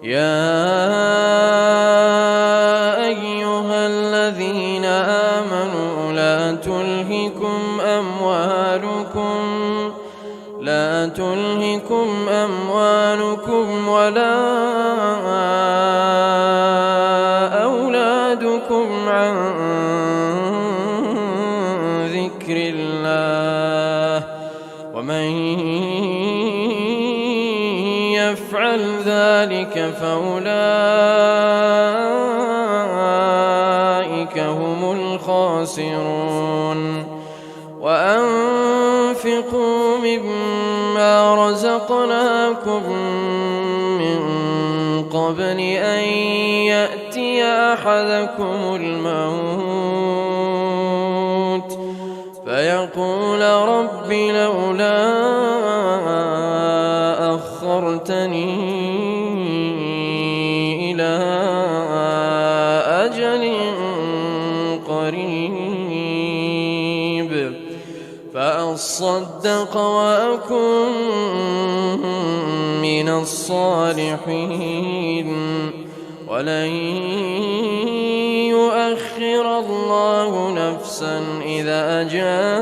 يا أيها الذين آمنوا لا تلهكم أموالكم ولا أولادكم عن ذكر الله ومن يفعل ذلك فأولئك هم الخاسرون وأنفقوا مما رزقناكم من قبل أن يأتي أحدكم الموت فيقول رب لولا أخرتني إلى أجل قريب فأصدق وأكن من الصالحين ولن يؤخر الله نفسا إذا جاء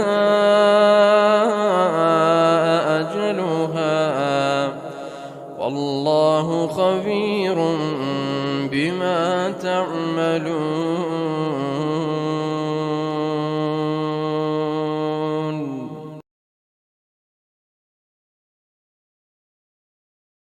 أجلها والله خبير بما تعملون.